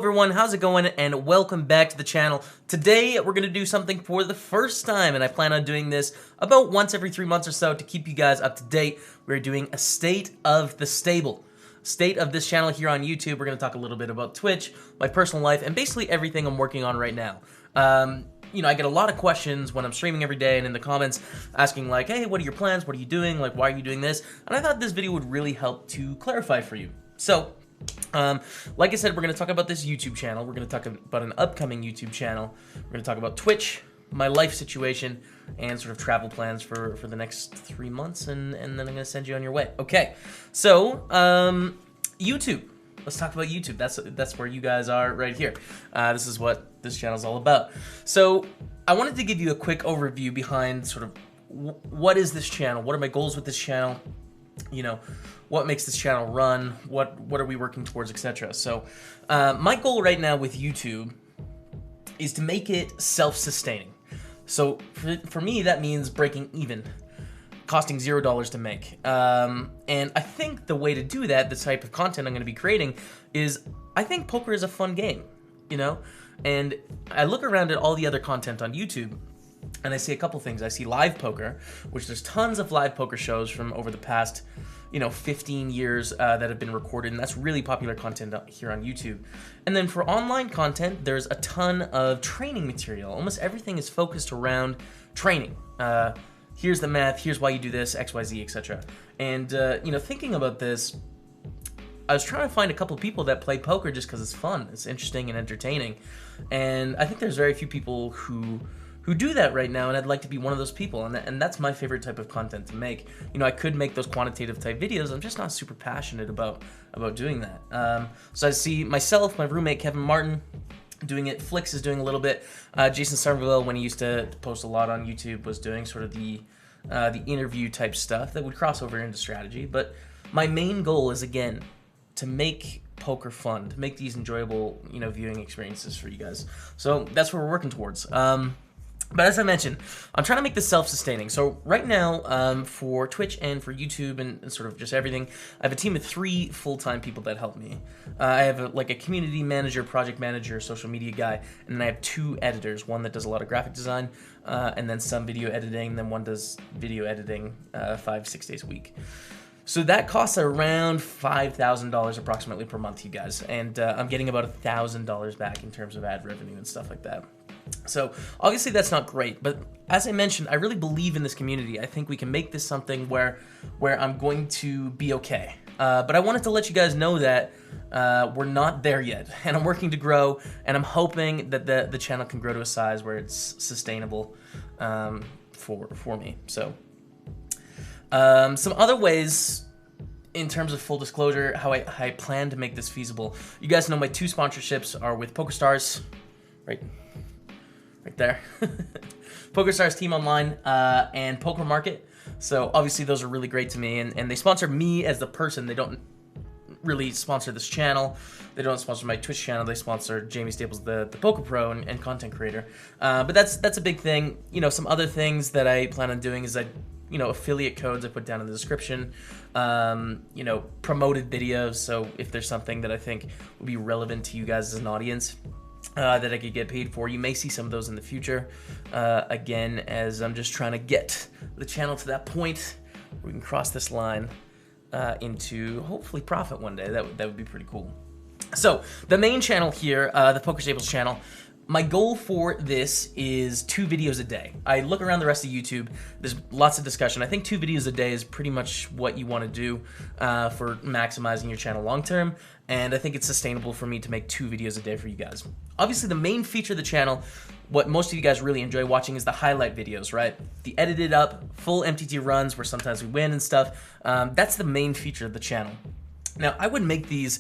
everyone, how's it going? And welcome back to the channel. Today we're going to do something for the first time, and I plan on doing this about once every 3 months or so to keep you guys up to date. We're doing a state of the stable. State of this channel here on YouTube. We're going to talk a little bit about Twitch, my personal life, and basically everything I'm working on right now. I get a lot of questions when I'm streaming every day and in the comments asking like, hey, what are your plans? What are you doing? Like, why are you doing this? And I thought this video would really help to clarify for you. So, like I said, we're going to talk about this YouTube channel. We're going to talk about an upcoming YouTube channel. We're going to talk about Twitch, my life situation, and sort of travel plans for the next 3 months, and then I'm going to send you on your way. Okay, so, YouTube. Let's talk about YouTube. That's where you guys are right here. This is what this channel is all about. So I wanted to give you a quick overview behind sort of what is this channel? What are my goals with this channel? You know, what makes this channel run? What are we working towards, etc. So my goal right now with YouTube is to make it self-sustaining. So for me, that means breaking even, costing $0 to make. And I think the way to do that, the type of content I'm going to be creating, is I think poker is a fun game, you know? And I look around at all the other content on YouTube, and I see a couple things. I see live poker, which there's tons of live poker shows from over the past, 15 years that have been recorded, and that's really popular content here on YouTube. And then for online content, there's a ton of training material. Almost everything is focused around training. Here's the math, here's why you do this, XYZ, etc. And, thinking about this, I was trying to find a couple people that play poker just because it's fun, it's interesting and entertaining. And I think there's very few people who do that right now, and I'd like to be one of those people, and that's my favorite type of content to make. I could make those quantitative type videos, I'm just not super passionate about doing that. So I see myself, my roommate Kevin Martin, doing it. Flix is doing a little bit. Jason Somerville, when he used to post a lot on YouTube, was doing sort of the interview type stuff that would cross over into strategy. But my main goal is, again, to make poker fun, to make these enjoyable, viewing experiences for you guys. So that's what we're working towards. But as I mentioned, I'm trying to make this self-sustaining. So right now, for Twitch and for YouTube and sort of just everything, I have a team of 3 full-time people that help me. I have a community manager, project manager, social media guy, and then I have 2 editors, one that does a lot of graphic design, and then some video editing, and then one does video editing 5-6 days a week. So that costs around $5,000 approximately per month, you guys, and I'm getting about $1,000 back in terms of ad revenue and stuff like that. So obviously that's not great, but as I mentioned, I really believe in this community. I think we can make this something where I'm going to be okay. But I wanted to let you guys know that we're not there yet, and I'm working to grow, and I'm hoping that the channel can grow to a size where it's sustainable for me. So some other ways, in terms of full disclosure, how I plan to make this feasible. You guys know my 2 sponsorships are with Pokerstars, right there. Pokerstars Team Online and Poker Market. So obviously those are really great to me, and they sponsor me as the person. They don't really sponsor this channel. They don't sponsor my Twitch channel. They sponsor JaimeStaples, the poker pro and content creator. But that's a big thing. Some other things that I plan on doing is affiliate codes I put down in the description, promoted videos. So if there's something that I think would be relevant to you guys as an audience, that I could get paid for, you may see some of those in the future. Again, as I'm just trying to get the channel to that point where we can cross this line into hopefully profit one day. That would be pretty cool. So the main channel here, the Pokerstaples channel, my goal for this is 2 videos a day. I look around the rest of YouTube, there's lots of discussion. I think 2 videos a day is pretty much what you want to do for maximizing your channel long term, and I think it's sustainable for me to make 2 videos a day for you guys. Obviously, the main feature of the channel, what most of you guys really enjoy watching, is the highlight videos, right? The edited up, full MTT runs where sometimes we win and stuff. That's the main feature of the channel. Now, I would make these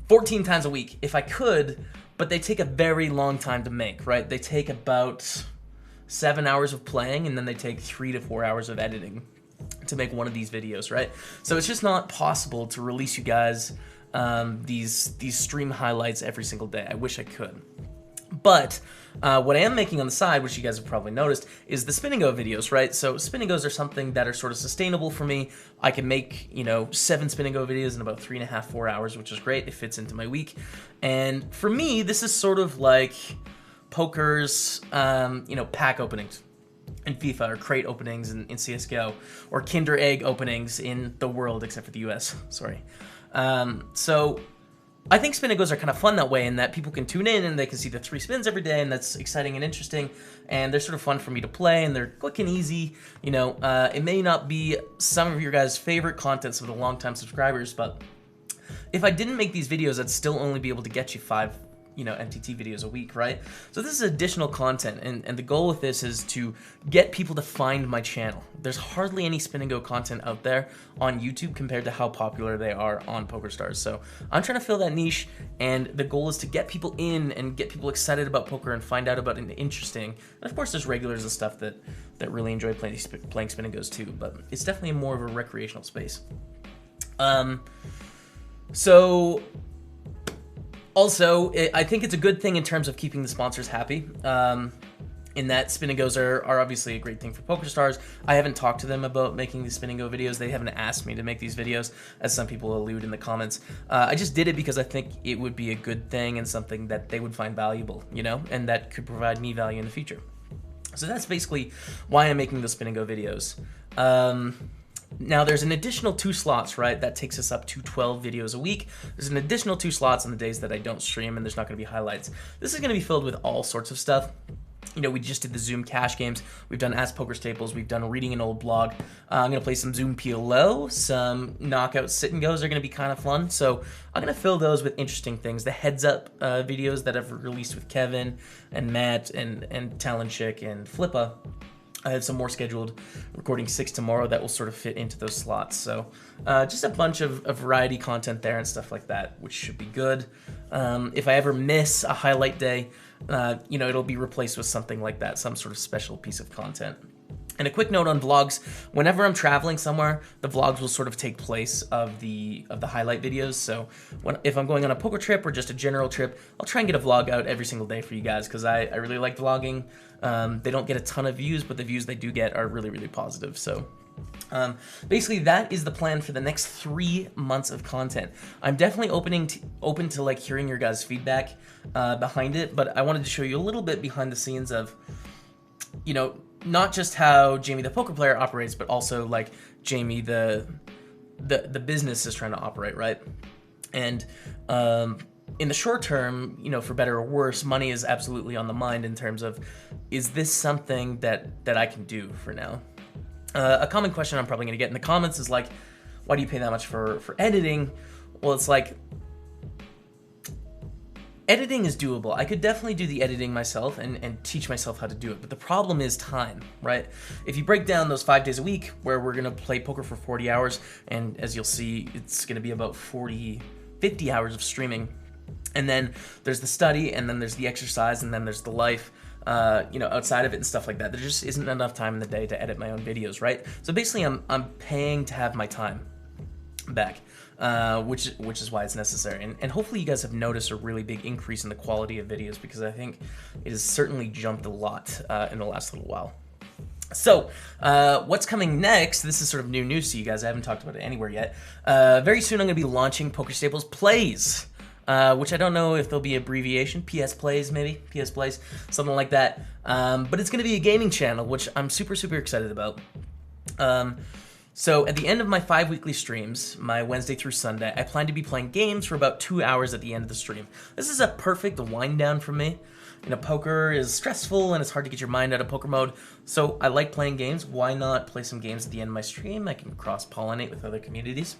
14 times a week if I could, but they take a very long time to make, right? They take about 7 hours of playing, and then they take 3 to 4 hours of editing to make one of these videos, right? So it's just not possible to release you guys these stream highlights every single day. I wish I could. But what I am making on the side, which you guys have probably noticed, is the spin and go videos, right? So spin and goes are something that are sort of sustainable for me. I can make, 7 spin and go videos in about 3.5, 4 hours, which is great. It fits into my week. And for me, this is sort of like poker's, pack openings in FIFA, or crate openings in CSGO, or Kinder Egg openings in the world, except for the US, sorry. So I think spin and goes are kind of fun that way, in that people can tune in and they can see the 3 spins every day, and that's exciting and interesting, and they're sort of fun for me to play, and they're quick and easy. It may not be some of your guys' favorite content, some of the longtime subscribers, but if I didn't make these videos, I'd still only be able to get you 5 MTT videos a week, right? So this is additional content, and the goal with this is to get people to find my channel. There's hardly any spin and go content out there on YouTube compared to how popular they are on PokerStars. So I'm trying to fill that niche, and the goal is to get people in and get people excited about poker and find out about it interesting. And of course, there's regulars and stuff that really enjoy playing spin and goes too, but it's definitely more of a recreational space. Also, I think it's a good thing in terms of keeping the sponsors happy, in that spin and goes are obviously a great thing for PokerStars. I haven't talked to them about making these spin and go videos. They haven't asked me to make these videos, as some people allude in the comments. I just did it because I think it would be a good thing and something that they would find valuable, and that could provide me value in the future. So that's basically why I'm making the spin and go videos. Now, there's an additional 2 slots, right? That takes us up to 12 videos a week. There's an additional 2 slots on the days that I don't stream, and there's not going to be highlights. This is going to be filled with all sorts of stuff. We just did the Zoom cash games. We've done Ask Pokerstaples. We've done reading an old blog. I'm going to play some Zoom PLO. Some knockout sit and goes are going to be kind of fun. So I'm going to fill those with interesting things. The heads up videos that I've released with Kevin and Matt and Talon Chick and Flippa. I have some more scheduled, recording 6 tomorrow that will sort of fit into those slots. So just a bunch of variety content there and stuff like that, which should be good. If I ever miss a highlight day, it'll be replaced with something like that, some sort of special piece of content. And a quick note on vlogs: whenever I'm traveling somewhere, the vlogs will sort of take place of the highlight videos. So if I'm going on a poker trip or just a general trip, I'll try and get a vlog out every single day for you guys, because I really like vlogging. They don't get a ton of views, but the views they do get are really, really positive. So basically, that is the plan for the next 3 months of content. I'm definitely open to like hearing your guys' feedback behind it, but I wanted to show you a little bit behind the scenes of, not just how Jamie the poker player operates, but also like Jamie the business is trying to operate, right? And in the short term, for better or worse, money is absolutely on the mind in terms of, is this something that I can do for now? A common question I'm probably going to get in the comments is like, why do you pay that much for editing? Well, it's like, editing is doable. I could definitely do the editing myself and teach myself how to do it, but the problem is time, right? If you break down those 5 days a week where we're going to play poker for 40 hours, and as you'll see, it's going to be about 50 hours of streaming, and then there's the study, and then there's the exercise, and then there's the life, outside of it and stuff like that. There just isn't enough time in the day to edit my own videos, right? So basically, I'm paying to have my time back. Which is why it's necessary. And hopefully you guys have noticed a really big increase in the quality of videos, because I think it has certainly jumped a lot in the last little while. So, what's coming next? This is sort of new news to you guys. I haven't talked about it anywhere yet. Very soon I'm going to be launching Pokerstaples Plays, which I don't know if there'll be abbreviation. PS Plays, maybe? PS Plays, something like that. But it's going to be a gaming channel, which I'm super, super excited about. So at the end of my 5 weekly streams, my Wednesday through Sunday, I plan to be playing games for about 2 hours at the end of the stream. This is a perfect wind down for me. Poker is stressful and it's hard to get your mind out of poker mode. So I like playing games. Why not play some games at the end of my stream? I can cross-pollinate with other communities.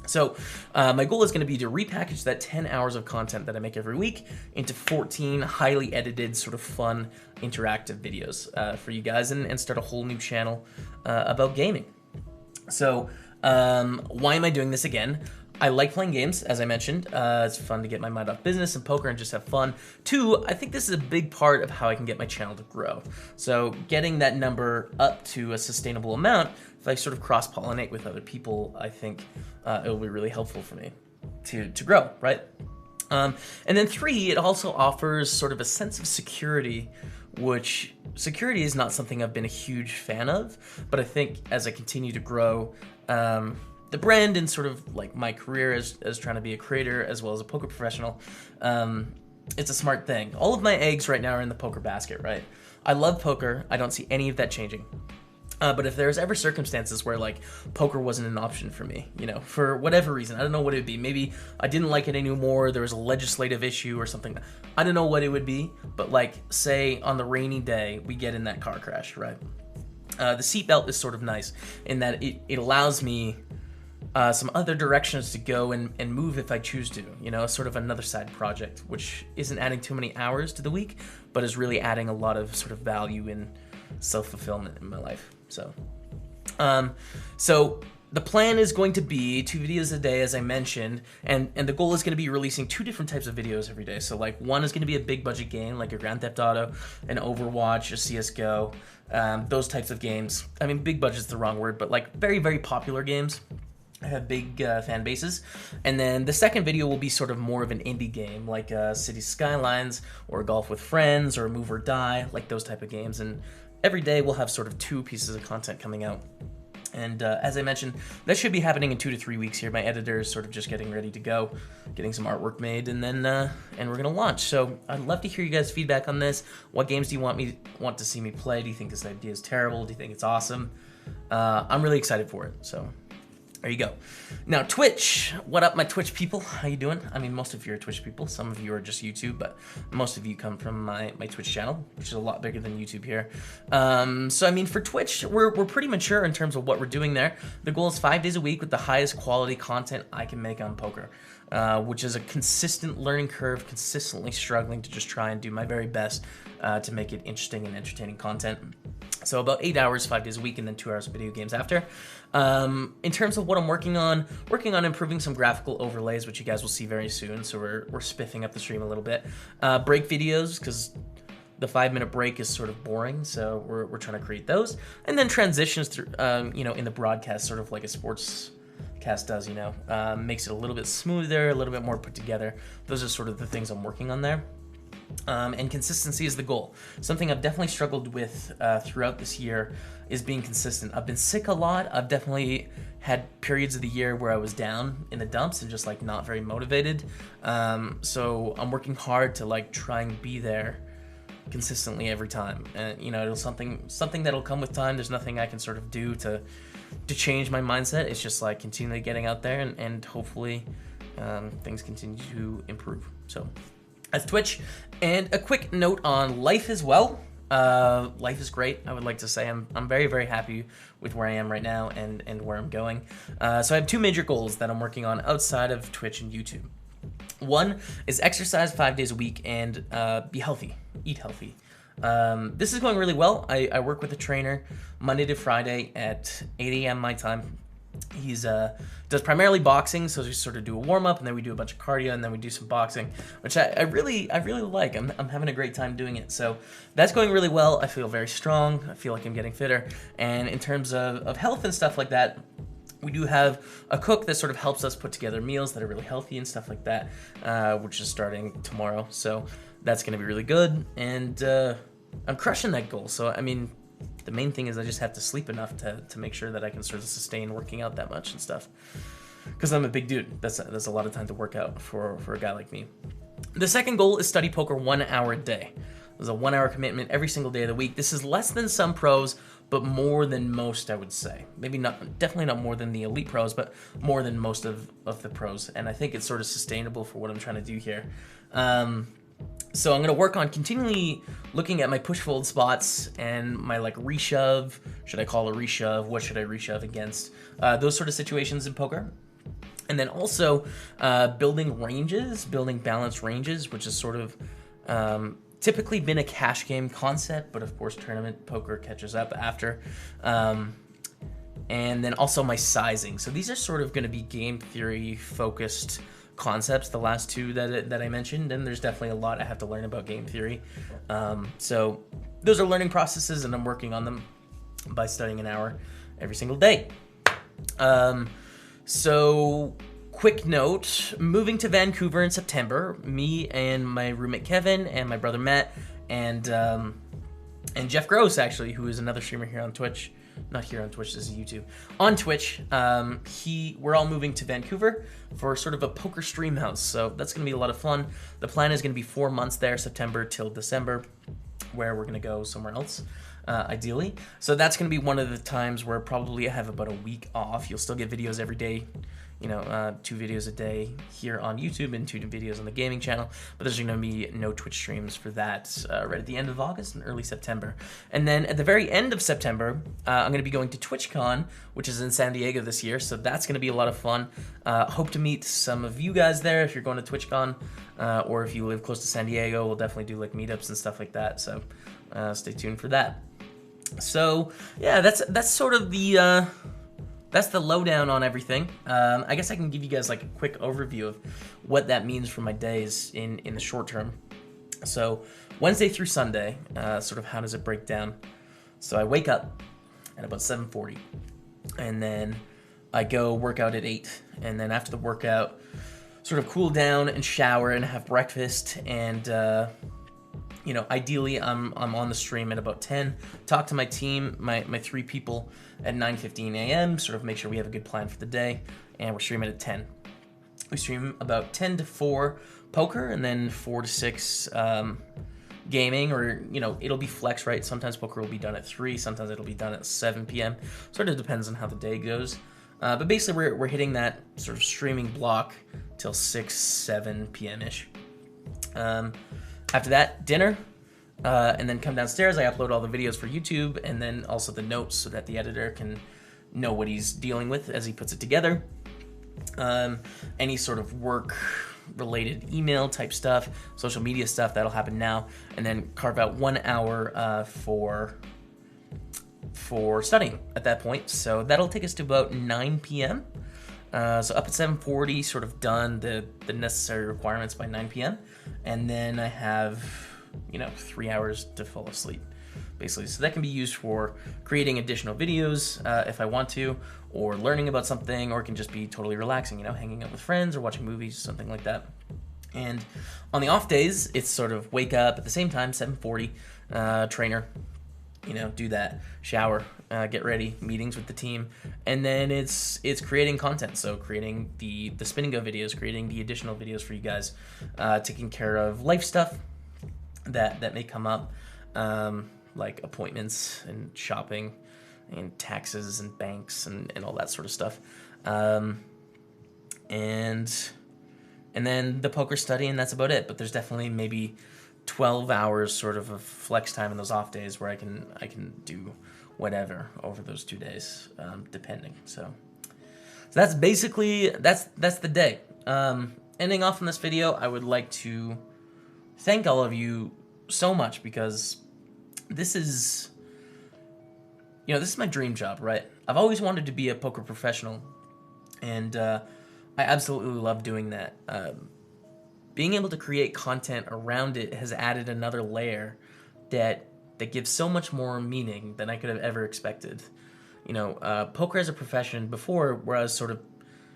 So my goal is going to be to repackage that 10 hours of content that I make every week into 14 highly edited, sort of fun, interactive videos for you guys, and start a whole new channel about gaming. So, why am I doing this again? I like playing games, as I mentioned. It's fun to get my mind off business and poker and just have fun. 2, I think this is a big part of how I can get my channel to grow. So, getting that number up to a sustainable amount, if I sort of cross-pollinate with other people, I think it will be really helpful for me to grow, right? And then 3, it also offers sort of a sense of security, which security is not something I've been a huge fan of, but I think as I continue to grow the brand and sort of like my career as trying to be a creator as well as a poker professional, it's a smart thing. All of my eggs right now are in the poker basket, right? I love poker. I don't see any of that changing. But if there's ever circumstances where like poker wasn't an option for me, you know, for whatever reason, I don't know what it would be. Maybe I didn't like it anymore. There was a legislative issue or something. I don't know what it would be. But like, say on the rainy day, we get in that car crash, right? The seatbelt is sort of nice in that it allows me some other directions to go and move if I choose to, you know, sort of another side project, which isn't adding too many hours to the week, but is really adding a lot of sort of value and self-fulfillment in my life. So the plan is going to be 2 videos a day, as I mentioned, and the goal is going to be releasing 2 different types of videos every day. So like one is going to be a big budget game, like a Grand Theft Auto, an Overwatch, a CSGO, those types of games. I mean, big budget's the wrong word, but like very, very popular games. Have big fan bases. And then the second video will be sort of more of an indie game, like City Skylines or Golf with Friends or Move or Die, like those type of games. And every day we'll have sort of 2 pieces of content coming out. And as I mentioned, that should be happening in 2 to 3 weeks here. My editor is sort of just getting ready to go, getting some artwork made, and then and we're gonna launch. So I'd love to hear you guys' feedback on this. What games do you want to see me play? Do you think this idea is terrible? Do you think it's awesome? I'm really excited for it. So there you go. Now, Twitch. What up, my Twitch people? How you doing? I mean, most of you are Twitch people. Some of you are just YouTube, but most of you come from my Twitch channel, which is a lot bigger than YouTube here. So, I mean, for Twitch, we're pretty mature in terms of what we're doing there. The goal is 5 days a week with the highest quality content I can make on poker, which is a consistent learning curve, consistently struggling to just try and do my very best to make it interesting and entertaining content. So about 8 hours, 5 days a week, and then 2 hours of video games after. In terms of what I'm working on improving some graphical overlays, which you guys will see very soon. So we're spiffing up the stream a little bit. Break videos, because the 5-minute break is sort of boring, so we're trying to create those. And then transitions through, you know, in the broadcast, sort of like a sports cast does, you know, makes it a little bit smoother, a little bit more put together. Those are sort of the things I'm working on there. And consistency is the goal. Something I've definitely struggled with throughout this year is being consistent. I've been sick a lot. I've definitely had periods of the year where I was down in the dumps and just like not very motivated. So I'm working hard to like try and be there consistently every time. And you know, it'll something that'll come with time. There's nothing I can sort of do to change my mindset. It's just like continually getting out there and hopefully things continue to improve. So that's Twitch. And a quick note on life as well. Life is great. I would like to say I'm very, very happy with where I am right now and where I'm going. So I have 2 major goals that I'm working on outside of Twitch and YouTube. One is exercise 5 days a week and be healthy, eat healthy. This is going really well. I work with a trainer Monday to Friday at 8 a.m. my time. He's does primarily boxing, so we sort of do a warm-up and then we do a bunch of cardio and then we do some boxing, which I really like. I'm having a great time doing it. So that's going really well. I feel very strong. I feel like I'm getting fitter. And in terms of health and stuff like that, we do have a cook that sort of helps us put together meals that are really healthy and stuff like that, which is starting tomorrow. So that's going to be really good. And I'm crushing that goal. So, I mean, the main thing is I just have to sleep enough to make sure that I can sort of sustain working out that much and stuff. Because I'm a big dude. That's a lot of time to work out for a guy like me. The second goal is study poker 1 hour a day. There's a 1 hour commitment every single day of the week. This is less than some pros, but more than most, I would say. Maybe not, definitely not more than the elite pros, but more than most of the pros. And I think it's sort of sustainable for what I'm trying to do here. So I'm going to work on continually looking at my push-fold spots and my like reshove. Should I call a reshove? What should I reshove against? Those sort of situations in poker. And then also building ranges, building balanced ranges, which is sort of typically been a cash game concept, but of course tournament poker catches up after. And then also my sizing. So these are sort of going to be game theory focused concepts, the last 2 that I mentioned, and there's definitely a lot I have to learn about game theory. So those are learning processes, and I'm working on them by studying an hour every single day. So quick note, moving to Vancouver in September, me and my roommate Kevin and my brother Matt and Jeff Gross, actually, who is another streamer here on Twitch. Not here on Twitch, this is YouTube. On Twitch, we're all moving to Vancouver for sort of a poker stream house, so that's going to be a lot of fun. The plan is going to be 4 months there, September till December, where we're going to go somewhere else, ideally. So that's going to be one of the times where probably I have about a week off. You'll still get videos every day, 2 videos a day here on YouTube and 2 videos on the gaming channel, but there's going to be no Twitch streams for that right at the end of August and early September. And then at the very end of September, I'm going to be going to TwitchCon, which is in San Diego this year, so that's going to be a lot of fun. Hope to meet some of you guys there if you're going to TwitchCon, or if you live close to San Diego, we'll definitely do like meetups and stuff like that, so stay tuned for that. So yeah, that's sort of the that's the lowdown on everything. I guess I can give you guys like a quick overview of what that means for my days in the short term. So Wednesday through Sunday, sort of how does it break down? So I wake up at about 7:40, and then I go work out at 8, and then after the workout, sort of cool down and shower and have breakfast, and ideally I'm on the stream at about 10, talk to my team, my 3 people at 9:15 a.m., sort of make sure we have a good plan for the day, and we're streaming at 10. We stream about 10 to 4 poker, and then 4 to 6 gaming, or, it'll be flex, right? Sometimes poker will be done at 3, sometimes it'll be done at 7 p.m. Sort of depends on how the day goes. But basically we're hitting that sort of streaming block till 6, 7 p.m.-ish. After that, dinner, and then come downstairs. I upload all the videos for YouTube, and then also the notes so that the editor can know what he's dealing with as he puts it together. Any sort of work-related email type stuff, social media stuff, that'll happen now, and then carve out 1 hour for studying at that point. So that'll take us to about 9 p.m. So up at 7:40, sort of done the necessary requirements by 9 p.m. And then I have, 3 hours to fall asleep, basically. So that can be used for creating additional videos if I want to, or learning about something, or it can just be totally relaxing, hanging out with friends or watching movies, something like that. And on the off days, it's sort of wake up at the same time, 7:40, trainer, do that, shower, get ready, meetings with the team, and then it's creating content. So creating the spin and go videos, creating the additional videos for you guys, taking care of life stuff that may come up, like appointments and shopping and taxes and banks and all that sort of stuff, and then the poker study, and that's about it. But there's definitely maybe 12 hours sort of flex time in those off days where I can do whatever over those 2 days, depending. So that's basically that's the day. Ending off on this video, I would like to thank all of you so much, because this is my dream job, right? I've always wanted to be a poker professional, and I absolutely love doing that. Being able to create content around it has added another layer that gives so much more meaning than I could have ever expected. Poker as a profession before, where I was sort of,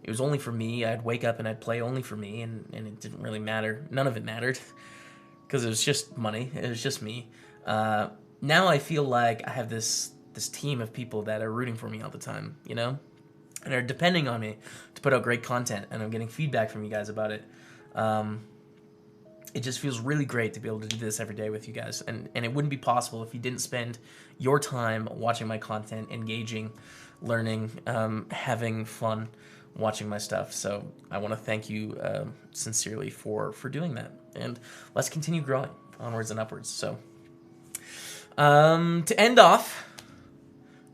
it was only for me. I'd wake up and I'd play only for me, and it didn't really matter. None of it mattered, because it was just money. It was just me. Now I feel like I have this team of people that are rooting for me all the time, and are depending on me to put out great content, and I'm getting feedback from you guys about it. It just feels really great to be able to do this every day with you guys, and it wouldn't be possible if you didn't spend your time watching my content, engaging, learning, having fun watching my stuff. So I want to thank you sincerely for doing that, and let's continue growing onwards and upwards. So to end off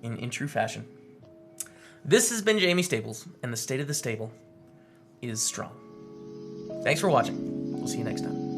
in true fashion, this has been JaimeStaples, and the state of the stable is strong. Thanks for watching. We'll see you next time.